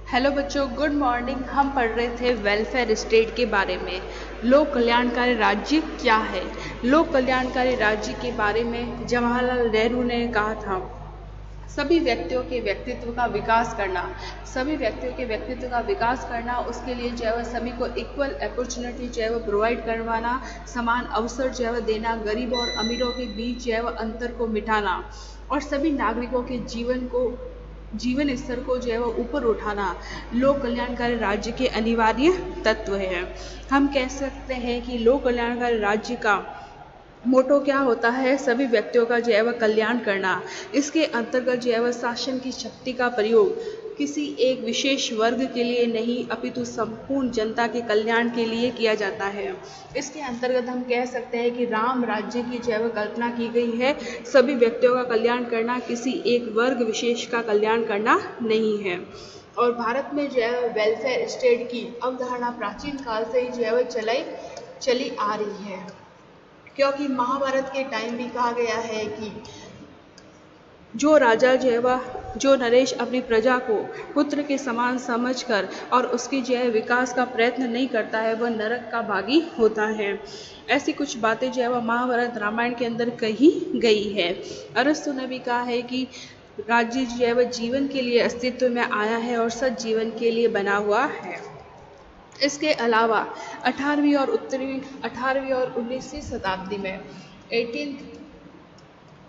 Hello बच्चों, good morning. हम पढ़ रहे थे वेलफेयर स्टेट के बारे में। लोक कल्याणकारी राज्य क्या है? लोक कल्याणकारी राज्य के बारे में जवाहरलाल नेहरू ने कहा था, सभी व्यक्तियों के व्यक्तित्व का विकास करना, सभी व्यक्तियों के व्यक्तित्व का विकास करना, उसके लिए जो है सभी को इक्वल अपॉर्चुनिटी जो है वो प्रोवाइड करवाना, समान अवसर जो है देना, गरीब और अमीरों के बीच जो है वो अंतर को मिटाना और सभी नागरिकों के जीवन स्तर को जो है वो ऊपर उठाना लोक कल्याणकारी राज्य के अनिवार्य तत्व है। हम कह सकते हैं कि लोक कल्याणकारी राज्य का मोटो क्या होता है? सभी व्यक्तियों का जो है वह कल्याण करना। इसके अंतर्गत जो है वह शासन की शक्ति का प्रयोग किसी एक विशेष वर्ग के लिए नहीं अपितु संपूर्ण जनता के कल्याण के लिए किया जाता है। इसके अंतर्गत हम कह सकते हैं कि राम राज्य की जो है वह कल्पना की गई है। सभी व्यक्तियों का कल्याण करना, किसी एक वर्ग विशेष का कल्याण करना नहीं है। और भारत में जो है वेलफेयर स्टेट की अवधारणा प्राचीन काल से ही जो है वह चली आ रही है, क्योंकि महाभारत के टाइम भी कहा गया है कि जो राजा जो है वह जो नरेश अपनी प्रजा को पुत्र के समान समझकर और उसकी जो है विकास का प्रयत्न नहीं करता है, वह नरक का भागी होता है। ऐसी कुछ बातें जो है वह महाभारत रामायण के अंदर कही गई है। अरस्तु ने भी कहा है कि राज्य जो है वह जीवन के लिए अस्तित्व में आया है और सच जीवन के लिए बना हुआ है। इसके अलावा 18वीं और 19वीं शताब्दी में 18th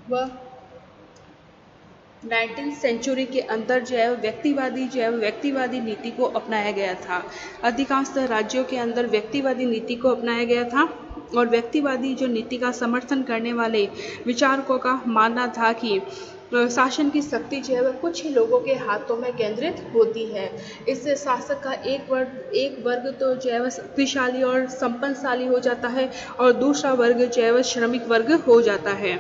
व 19th सेंचुरी के अंदर जो है व्यक्तिवादी नीति को अपनाया गया था। अधिकांशतः राज्यों के अंदर व्यक्तिवादी नीति को अपनाया गया था और व्यक्तिवादी जो नीति का समर्थन करने वाले विचारकों का मानना था कि शासन की शक्ति जो है वह कुछ ही लोगों के हाथों में केंद्रित होती है। इससे शासक का एक वर्ग तो जो है वह शक्तिशाली और संपन्नशाली हो जाता है और दूसरा वर्ग जो है वह श्रमिक वर्ग हो जाता है।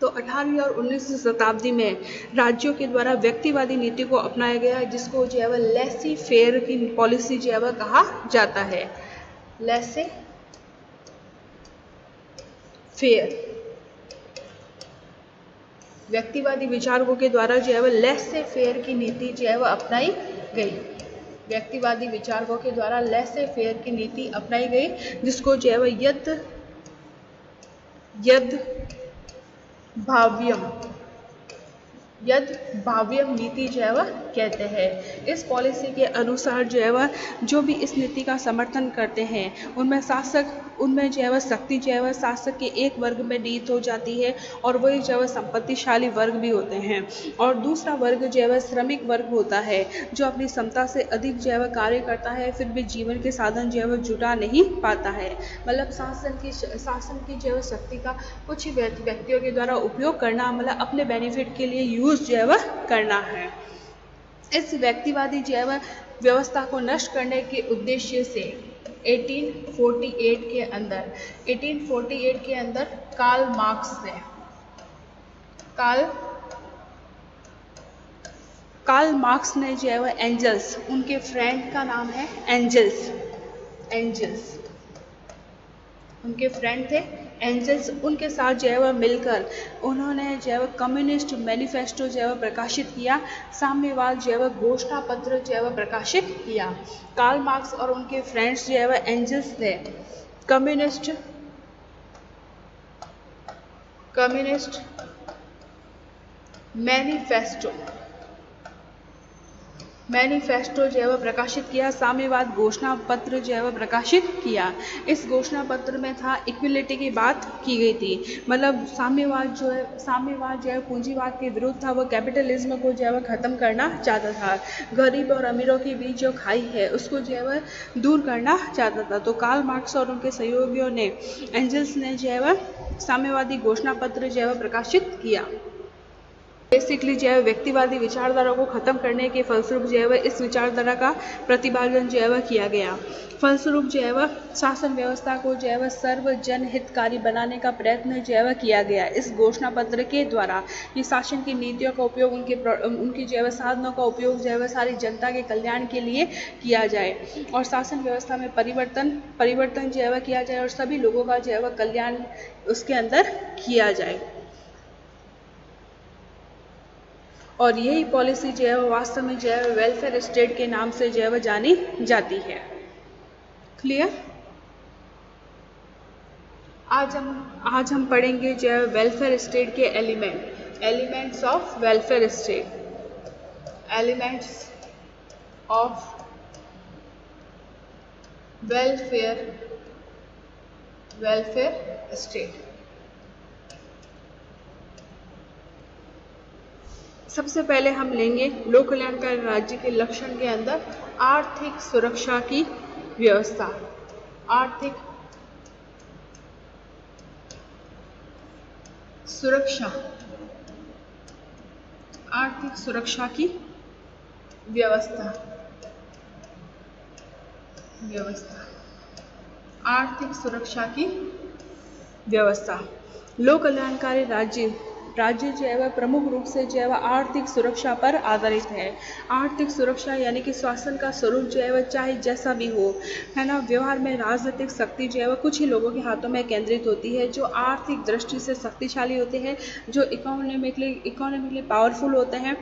तो 18वीं और 19वीं शताब्दी में राज्यों के द्वारा व्यक्तिवादी नीति को अपनाया गया, जिसको जो है वह लेसी फेयर की पॉलिसी जो है वह कहा जाता है। लेसे फेयर व्यक्तिवादी विचारकों के द्वारा जो है वह लेसे फेयर की नीति जो है वह अपनाई गई। व्यक्तिवादी विचारकों के द्वारा लेसे फेयर की नीति अपनाई गई, जिसको जो है वह यद भाव्यम नीति जो है वह कहते हैं। इस पॉलिसी के अनुसार जो है वह जो भी इस नीति का समर्थन करते हैं उनमें जो है वह शक्ति जो है वह शासक के एक वर्ग में निहित हो जाती है और वही जो है वह संपत्तिशाली वर्ग भी होते हैं। और दूसरा वर्ग जो है वह श्रमिक वर्ग होता है, जो अपनी क्षमता से अधिक जो है वह कार्य करता है, फिर भी जीवन के साधन जो है वह जुटा नहीं पाता है। मतलब शासन की जो है शक्ति का कुछ ही व्यक्तियों के द्वारा उपयोग करना, मतलब अपने बेनिफिट के लिए यूज जो है वह करना है। इस व्यक्तिवादी जो है वह व्यवस्था को नष्ट करने के उद्देश्य से 1848 के अंदर कार्ल मार्क्स ने जो है वह एंजल्स, उनके फ्रेंड का नाम है एंजल्स उनके फ्रेंड थे एंजल्स, उनके साथ जो है वह मिलकर उन्होंने जो है वह कम्युनिस्ट मैनिफेस्टो जो है वह प्रकाशित किया, साम्यवाद जो है वह घोषणा पत्र जो है वह प्रकाशित किया। कार्ल मार्क्स और उनके फ्रेंड्स जो है वह एंजल्स ने कम्युनिस्ट मैनिफेस्टो जो है वह प्रकाशित किया, साम्यवाद घोषणा पत्र जो है वह प्रकाशित किया। इस घोषणा पत्र में था इक्विलिटी की बात की गई थी, मतलब साम्यवाद जो है पूंजीवाद के विरुद्ध था, वह कैपिटलिज्म को जो है वह खत्म करना चाहता था, गरीब और अमीरों के बीच जो खाई है उसको जो है वह दूर करना चाहता था। तो कार्ल मार्क्स और उनके सहयोगियों ने एंजल्स ने जो है वह साम्यवादी घोषणा पत्र जो है वह प्रकाशित किया। बेसिकली जो है व्यक्तिवादी विचारधारा को खत्म करने के फलस्वरूप जो है वह इस विचारधारा का प्रतिपादन जो है वह किया गया। फलस्वरूप जो है वह शासन व्यवस्था को जो है वह सर्वजन हितकारी बनाने का प्रयत्न जो है वह किया गया। इस घोषणा पत्र के द्वारा ये शासन की नीतियों का उपयोग, उनकी जो है वह साधनों का उपयोग जो है वह सारी जनता के कल्याण के लिए किया जाए और शासन व्यवस्था में परिवर्तन जो है वह किया जाए और सभी लोगों का जो है वह कल्याण उसके अंदर किया जाए। और यही पॉलिसी जो है वास्तव में जो है वेलफेयर स्टेट के नाम से जो है जानी जाती है। क्लियर? आज हम पढ़ेंगे जो है वेलफेयर स्टेट के elements of welfare state, elements of welfare state. सबसे पहले हम लेंगे लोक कल्याणकारी राज्य के लक्षण के अंदर आर्थिक सुरक्षा की व्यवस्था। आर्थिक सुरक्षा की व्यवस्था। आर्थिक सुरक्षा की व्यवस्था। लोक कल्याणकारी राज्य जो है वह प्रमुख रूप से जो है वह आर्थिक सुरक्षा पर आधारित है। आर्थिक सुरक्षा यानी कि शासन का स्वरूप जो है वह चाहे जैसा भी हो, है ना, व्यवहार में राजनीतिक शक्ति जो है वह कुछ ही लोगों के हाथों में केंद्रित होती है, जो आर्थिक दृष्टि से शक्तिशाली होते हैं, जो इकोनॉमिकली पावरफुल होते हैं,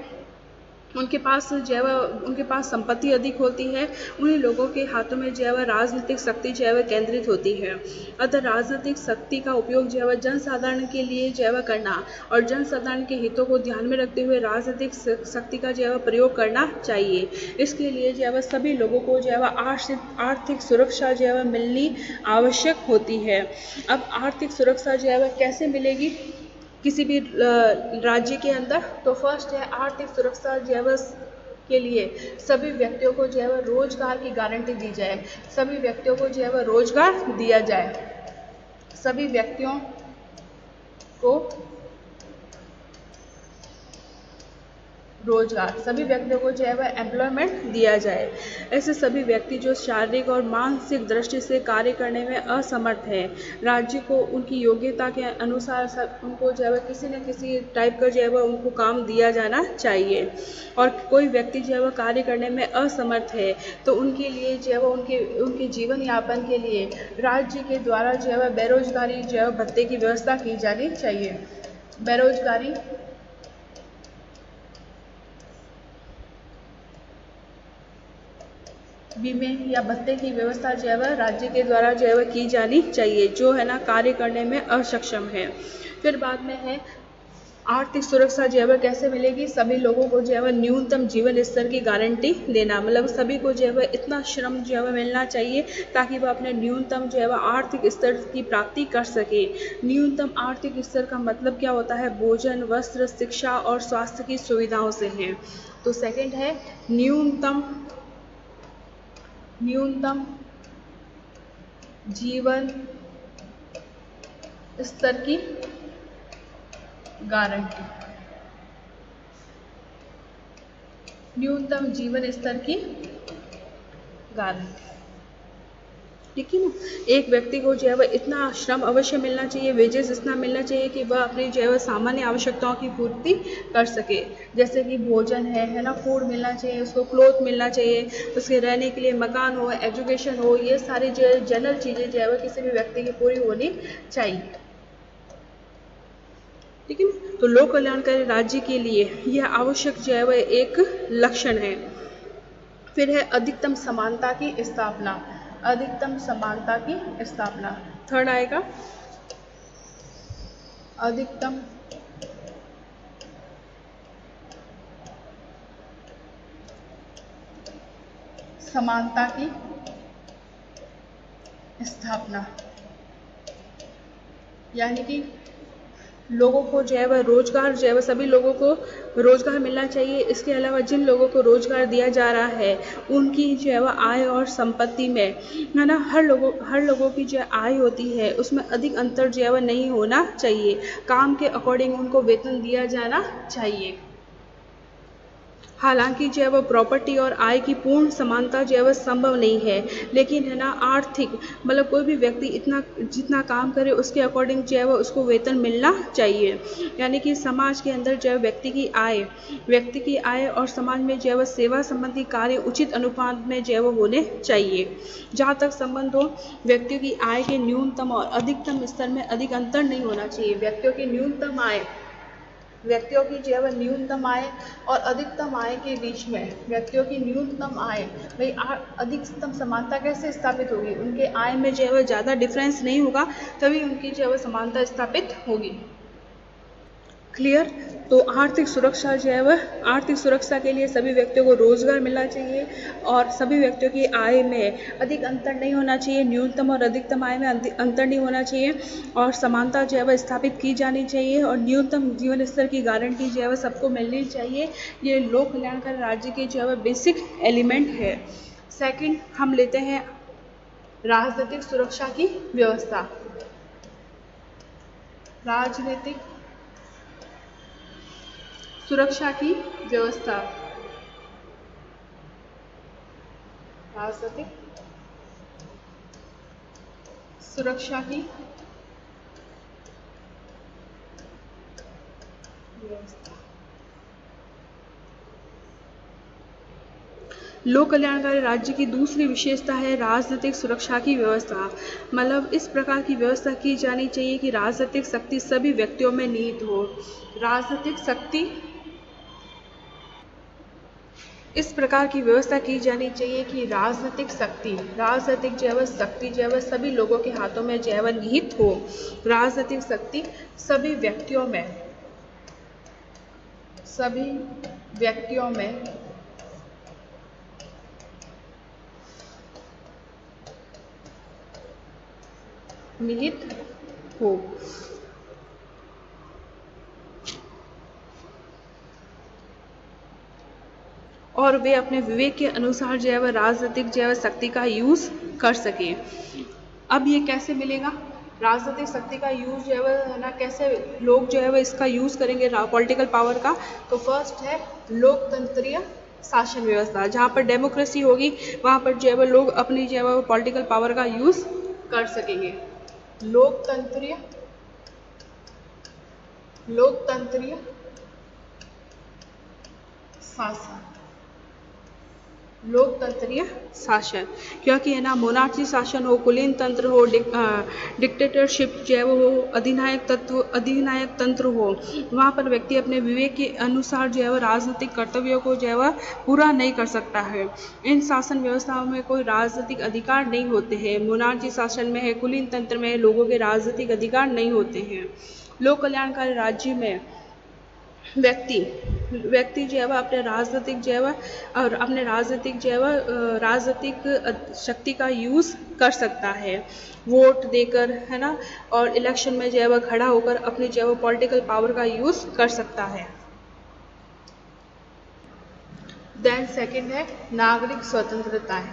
उनके पास जो है उनके पास संपत्ति अधिक होती है, उन्हीं लोगों के हाथों में जो है राजनीतिक शक्ति जो है केंद्रित होती है। अतः राजनीतिक शक्ति का उपयोग जो है जनसाधारण के लिए जो है करना और जनसाधारण के हितों को ध्यान में रखते हुए राजनीतिक शक्ति का जो है प्रयोग करना चाहिए। इसके लिए जो है सभी लोगों को जो है आर्थिक सुरक्षा जो है मिलनी आवश्यक होती है। अब आर्थिक सुरक्षा जो है कैसे मिलेगी किसी भी राज्य के अंदर? तो फर्स्ट है आर्थिक सुरक्षा जो है के लिए सभी व्यक्तियों को जो है रोजगार की गारंटी दी जाए, सभी व्यक्तियों को जो है रोजगार दिया जाए, सभी व्यक्तियों को जो है वह एम्प्लॉयमेंट दिया जाए। ऐसे सभी व्यक्ति जो शारीरिक और मानसिक दृष्टि से कार्य करने में असमर्थ है, राज्य को उनकी योग्यता के अनुसार उनको जो है किसी न किसी टाइप का जो है उनको काम दिया जाना चाहिए। और कोई व्यक्ति जो है वह कार्य करने में असमर्थ है तो उनके लिए जो है उनके जीवन यापन के लिए राज्य के द्वारा जो है बेरोजगारी जो है भत्ते की व्यवस्था की जानी चाहिए। बेरोजगारी बीमे या भत्ते की व्यवस्था जो है राज्य के द्वारा जो है की जानी चाहिए, जो है ना कार्य करने में असक्षम है। फिर बाद में है आर्थिक सुरक्षा जो है कैसे मिलेगी? सभी लोगों को जो है न्यूनतम जीवन स्तर की गारंटी देना, मतलब सभी को जो है इतना श्रम जो है मिलना चाहिए ताकि वह अपने न्यूनतम जो है आर्थिक स्तर की प्राप्ति कर सके। न्यूनतम आर्थिक स्तर का मतलब क्या होता है? भोजन, वस्त्र, शिक्षा और स्वास्थ्य की सुविधाओं से है। तो सेकंड है न्यूनतम जीवन स्तर की गारंटी। न्यूनतम जीवन स्तर की गारंटी, ठीक है ना। एक व्यक्ति को जो है इतना श्रम अवश्य मिलना चाहिए, वेजेस इतना मिलना चाहिए कि वह अपनी जो है सामान्य आवश्यकताओं की पूर्ति कर सके। जैसे कि भोजन है ना, फूड मिलना चाहिए, उसको क्लोथ मिलना चाहिए, उसके रहने के लिए मकान हो, एजुकेशन हो, ये सारी जो जनरल चीज़ें जो है किसी भी व्यक्ति की पूरी होनी चाहिए, ठीक है ना। तो लोक कल्याणकारी राज्य के लिए यह आवश्यक जो है एक लक्षण है। फिर है अधिकतम समानता की स्थापना। अधिकतम समानता की स्थापना थर्ड आएगा। अधिकतम समानता की स्थापना, यानी कि लोगों को जो है वह रोजगार जो है सभी लोगों को रोजगार मिलना चाहिए। इसके अलावा जिन लोगों को रोजगार दिया जा रहा है उनकी जो है वह आय और संपत्ति में, है ना, हर लोगों की जो आय होती है उसमें अधिक अंतर जो है वह नहीं होना चाहिए। काम के अकॉर्डिंग उनको वेतन दिया जाना चाहिए। हालांकि जो है वो प्रॉपर्टी और आय की पूर्ण समानता जो है वह संभव नहीं है, लेकिन है ना आर्थिक मतलब कोई भी व्यक्ति जितना काम करे उसके अकॉर्डिंग जो है वह उसको वेतन मिलना चाहिए। यानी कि समाज के अंदर जो है व्यक्ति की आय और समाज में जो है वह सेवा संबंधी कार्य उचित अनुपात में जो है वो होने चाहिए। जहाँ तक संबंध हो, व्यक्तियों की आय के न्यूनतम और अधिकतम स्तर में अधिक अंतर नहीं होना चाहिए। व्यक्तियों की न्यूनतम आय व्यक्तियों की जो है वह न्यूनतम आय और अधिकतम आय के बीच में व्यक्तियों की न्यूनतम आय भाई अधिकतम समानता कैसे स्थापित होगी, उनके आय में जो है वह ज़्यादा डिफरेंस नहीं होगा, तभी उनकी जो है वह समानता स्थापित होगी। क्लियर। तो आर्थिक सुरक्षा जो है वह आर्थिक सुरक्षा के लिए सभी व्यक्तियों को रोजगार मिलना चाहिए और सभी व्यक्तियों की आय में अधिक अंतर नहीं होना चाहिए, न्यूनतम और अधिकतम आय में अंतर नहीं होना चाहिए और समानता जो है वह स्थापित की जानी चाहिए और न्यूनतम जीवन स्तर की गारंटी जो है वह सबको मिलनी चाहिए। ये लोक कल्याणकारी राज्य के जो है वह बेसिक एलिमेंट है। सेकंड हम लेते हैं राजनीतिक सुरक्षा की व्यवस्था। राजनीतिक सुरक्षा की व्यवस्था। राजनीतिक सुरक्षा की व्यवस्था। लोक कल्याणकारी राज्य की दूसरी विशेषता है राजनीतिक सुरक्षा की व्यवस्था। मतलब इस प्रकार की व्यवस्था की जानी चाहिए कि राजनीतिक शक्ति सभी व्यक्तियों में निहित हो। राजनीतिक शक्ति इस प्रकार की व्यवस्था की जानी चाहिए कि राजनीतिक जो है वह शक्ति जो है वह सभी लोगों के हाथों में जो है वह निहित हो। राजनीतिक शक्ति सभी व्यक्तियों में निहित हो। और वे अपने विवेक के अनुसार जो है वह राजनीतिक जो है शक्ति का यूज़ कर सके। अब ये कैसे मिलेगा, राजनीतिक शक्ति का यूज़ जो है वह है ना, कैसे लोग जो है वह इसका यूज़ करेंगे पॉलिटिकल पावर का। तो फर्स्ट है लोकतंत्रीय शासन व्यवस्था। जहाँ पर डेमोक्रेसी होगी वहाँ पर जो है वह लोग अपनी जो है वह पॉलिटिकल पावर का यूज़ कर सकेंगे। लोकतंत्रीय शासन। लोकतंत्रीय शासन क्योंकि है ना मोनार्ची शासन हो, कुलीन तंत्र हो, डिक्टेटरशिप जो है वो हो, अधिनायक तंत्र हो, वहाँ पर व्यक्ति अपने विवेक के अनुसार जो है वो राजनीतिक कर्तव्यों को जो है वह पूरा नहीं कर सकता है। इन शासन व्यवस्थाओं में कोई राजनीतिक अधिकार नहीं होते हैं। मोनार्ची शासन में है, कुलीन तंत्र में लोगों के राजनीतिक अधिकार नहीं होते हैं। लोक कल्याणकारी राज्य में व्यक्ति जो है वह अपने राजनीतिक जो है वह और अपने राजनीतिक जो है वह राजनीतिक शक्ति का यूज़ कर सकता है, वोट देकर है ना, और इलेक्शन में जो है वह खड़ा होकर अपनी जो है वो पॉलिटिकल पावर का यूज़ कर सकता है। देन सेकंड है नागरिक स्वतंत्रताएं।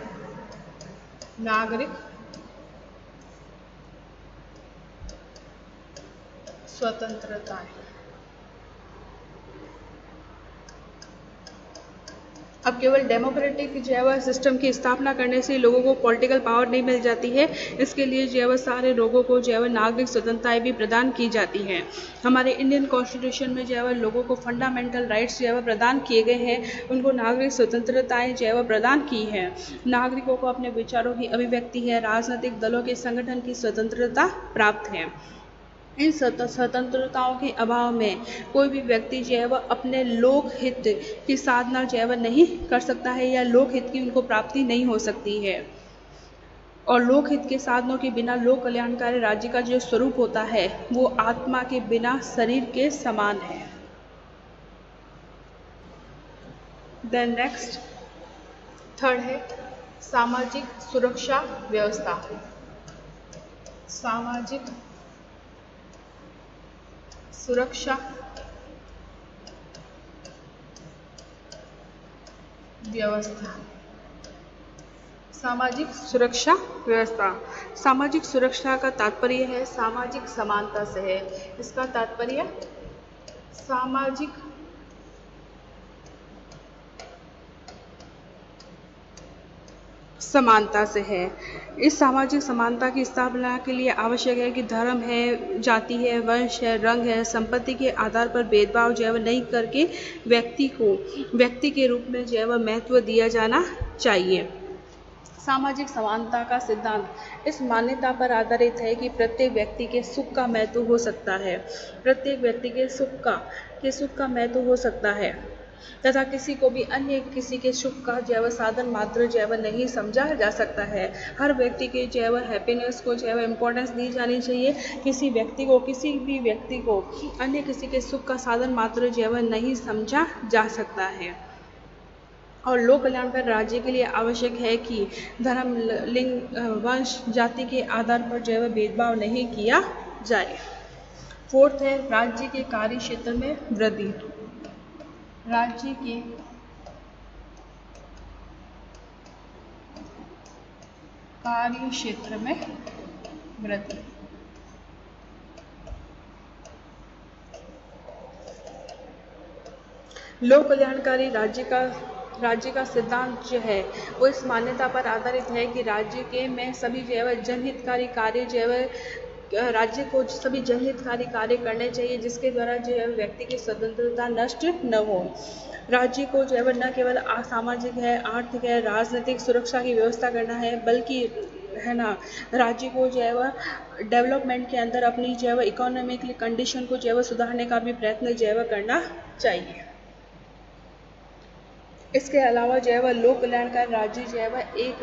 नागरिक स्वतंत्रताएं। अब केवल डेमोक्रेटिक जो है वह सिस्टम की स्थापना करने से लोगों को पॉलिटिकल पावर नहीं मिल जाती है। इसके लिए जो है वह सारे लोगों को जो है वह नागरिक स्वतंत्रताएं भी प्रदान की जाती हैं। हमारे इंडियन कॉन्स्टिट्यूशन में जो है वह लोगों को फंडामेंटल राइट्स जो है वह प्रदान किए गए हैं, उनको नागरिक स्वतंत्रताएं जो है वह प्रदान की हैं। नागरिकों को अपने विचारों की अभिव्यक्ति है, राजनीतिक दलों के संगठन की स्वतंत्रता प्राप्त है। इन स्वतंत्रताओं के अभाव में कोई भी व्यक्ति जो है वह अपने लोकहित की साधना जो है वह नहीं कर सकता है या लोकहित की उनको प्राप्ति नहीं हो सकती है। और लोकहित के साधनों के बिना लोक कल्याणकारी राज्य का जो स्वरूप होता है वो आत्मा के बिना शरीर के समान है। देन नेक्स्ट थर्ड है सामाजिक सुरक्षा व्यवस्था। सामाजिक सुरक्षा व्यवस्था। सामाजिक सुरक्षा व्यवस्था। सामाजिक सुरक्षा का तात्पर्य है सामाजिक समानता से है। इसका तात्पर्य सामाजिक समानता से है। इस सामाजिक समानता की स्थापना के लिए आवश्यक है कि धर्म है, जाति है, वंश है, रंग है, संपत्ति के आधार पर भेदभाव जो है वह नहीं करके व्यक्ति को व्यक्ति के रूप में जो है वह महत्व दिया जाना चाहिए। सामाजिक समानता का सिद्धांत इस मान्यता पर आधारित है कि प्रत्येक व्यक्ति के सुख का महत्व हो सकता है, प्रत्येक व्यक्ति के सुख का महत्व हो सकता है तथा किसी को भी अन्य किसी के सुख का जैव साधन मात्र जैव नहीं समझा जा सकता है। हर व्यक्ति के जैव हैप्पीनेस को जैव इम्पोर्टेंस दी जानी चाहिए। किसी भी व्यक्ति को अन्य किसी के सुख का साधन मात्र जैव नहीं समझा जा सकता है। और लोक कल्याणकारी राज्य के लिए आवश्यक है कि धर्म, लिंग, वंश, जाति के आधार पर जैव भेदभाव नहीं किया जाए। फोर्थ है राज्य के कार्य क्षेत्र में वृद्धि। राज्य के कार्य क्षेत्र में वृद्धि। लोक कल्याणकारी राज्य का सिद्धांत जो है वो इस मान्यता पर आधारित है कि राज्य के में सभी जनहितकारी कार्य करने चाहिए जिसके द्वारा व्यक्ति की स्वतंत्रता नष्ट न हो। राज्य को न केवल सामाजिक है, आर्थिक है, राजनीतिक सुरक्षा की व्यवस्था करना है, बल्कि राज्य को डेवलपमेंट के अंदर अपनी इकोनॉमिक कंडीशन को सुधारने का भी प्रयत्न करना चाहिए। इसके अलावा लोक कल्याणकारी राज्य एक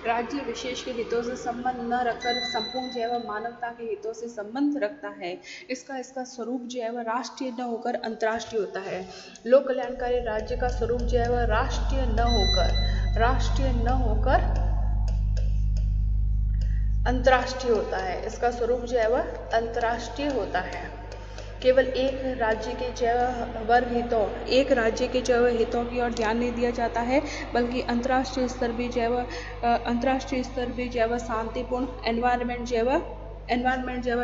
राज्य विशेष के हितों से संबंध न रखकर संपूर्ण मानवता के हितों से संबंध रखता है। इसका स्वरूप राष्ट्रीय न होकर अंतर्राष्ट्रीय होता है। लोक कल्याणकारी राज्य का स्वरूप राष्ट्रीय न होकर अंतर्राष्ट्रीय होता है। इसका स्वरूप अंतर्राष्ट्रीय होता है। केवल एक राज्य के हितों की ओर ध्यान नहीं दिया जाता है, बल्कि अंतर्राष्ट्रीय स्तर भी शांतिपूर्ण एनवायरनमेंट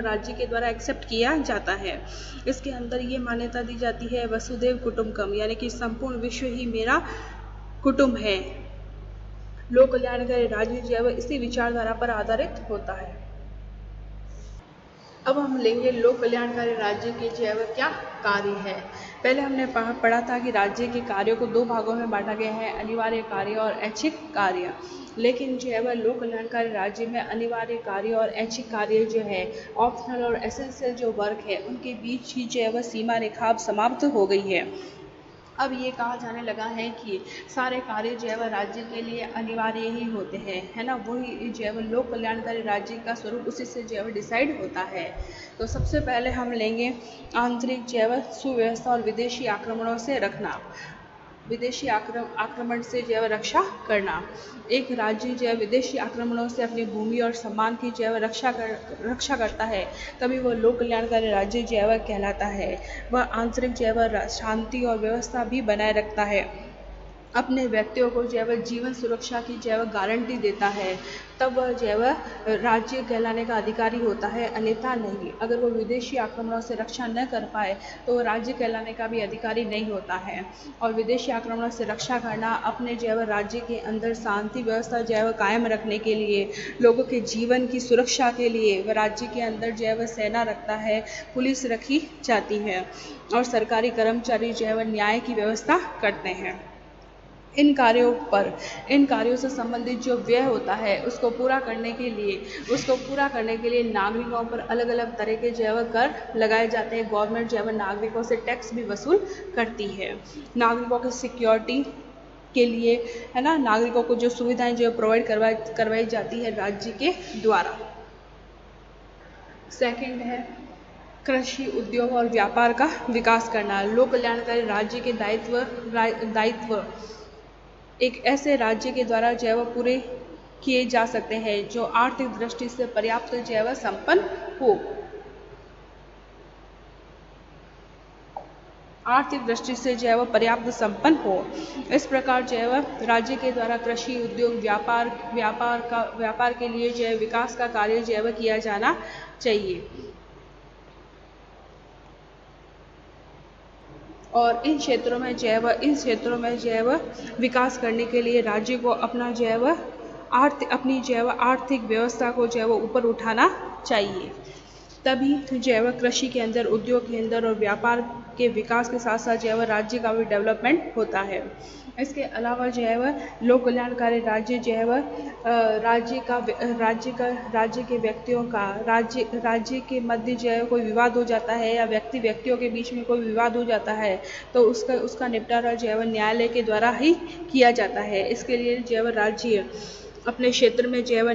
राज्य के द्वारा एक्सेप्ट किया जाता है। इसके अंदर ये मान्यता दी जाती है वसुधैव कुटुंबकम, यानी कि संपूर्ण विश्व ही मेरा कुटुंब है। लोक कल्याणकारी राज्य इसी विचारधारा पर आधारित होता है। अब हम लेंगे लोक कल्याणकारी राज्य के क्या कार्य है। पहले हमने पढ़ा था कि राज्य के कार्यों को दो भागों में बांटा गया है, अनिवार्य कार्य और ऐच्छिक कार्य। लेकिन लोक कल्याणकारी राज्य में अनिवार्य कार्य और ऐच्छिक कार्य ऑप्शनल और एसेंशियल वर्क है, उनके बीच ही सीमा रेखा समाप्त हो गई है। अब ये कहा जाने लगा है कि सारे कार्य राज्य के लिए अनिवार्य ही होते हैं, है ना। वही लोक कल्याणकारी राज्य का स्वरूप उसी से डिसाइड होता है। तो सबसे पहले हम लेंगे आंतरिक सुव्यवस्था और विदेशी आक्रमणों से आक्रमण से रक्षा करना। एक राज्य विदेशी आक्रमणों से अपनी भूमि और सम्मान की रक्षा करता है, तभी वह लोक कल्याणकारी राज्य कहलाता है। वह आंतरिक शांति और व्यवस्था भी बनाए रखता है, अपने व्यक्तियों को जीवन सुरक्षा की गारंटी देता है, तब वह राज्य कहलाने का अधिकारी होता है, अन्यथा नहीं। अगर वो विदेशी आक्रमणों से रक्षा न कर पाए तो वो राज्य कहलाने का भी अधिकारी नहीं होता है। और विदेशी आक्रमणों से रक्षा करना अपने राज्य के अंदर शांति व्यवस्था कायम रखने के लिए, लोगों के जीवन की सुरक्षा के लिए वह राज्य के अंदर सेना रखता है, पुलिस रखी जाती है और सरकारी कर्मचारी न्याय की व्यवस्था करते हैं। इन कार्यों से संबंधित जो व्यय होता है उसको पूरा करने के लिए नागरिकों पर अलग अलग तरह के कर लगाए जाते हैं। गवर्नमेंट नागरिकों से टैक्स भी वसूल करती है। नागरिकों की सिक्योरिटी के लिए, है ना, नागरिकों को जो सुविधाएं प्रोवाइड करवाई जाती है राज्य के द्वारा। सेकंड है कृषि, उद्योग और व्यापार का विकास करना। लोक कल्याणकारी राज्य के दायित्व एक ऐसे राज्य के द्वारा पूरे किए जा सकते हैं जो आर्थिक दृष्टि से पर्याप्त संपन्न हो। आर्थिक दृष्टि से पर्याप्त संपन्न हो। इस प्रकार राज्य के द्वारा कृषि, उद्योग, व्यापार के लिए विकास का कार्य किया जाना चाहिए। और इन क्षेत्रों में विकास करने के लिए राज्य को अपना अपनी आर्थिक व्यवस्था को ऊपर उठाना चाहिए। तभी कृषि के अंदर, उद्योग के अंदर और व्यापार के विकास के साथ साथ जो है वह राज्य का भी डेवलपमेंट होता है। इसके अलावा जो है वह लोक कल्याणकारी राज्य जो है वह राज्य के व्यक्तियों का राज्य के मध्य जो है कोई विवाद हो जाता है या व्यक्तियों के बीच में कोई विवाद हो जाता है तो उसका निपटारा जो है वह न्यायालय के द्वारा ही किया जाता है। इसके लिए जो है वह राज्य अपने क्षेत्र में जो है वह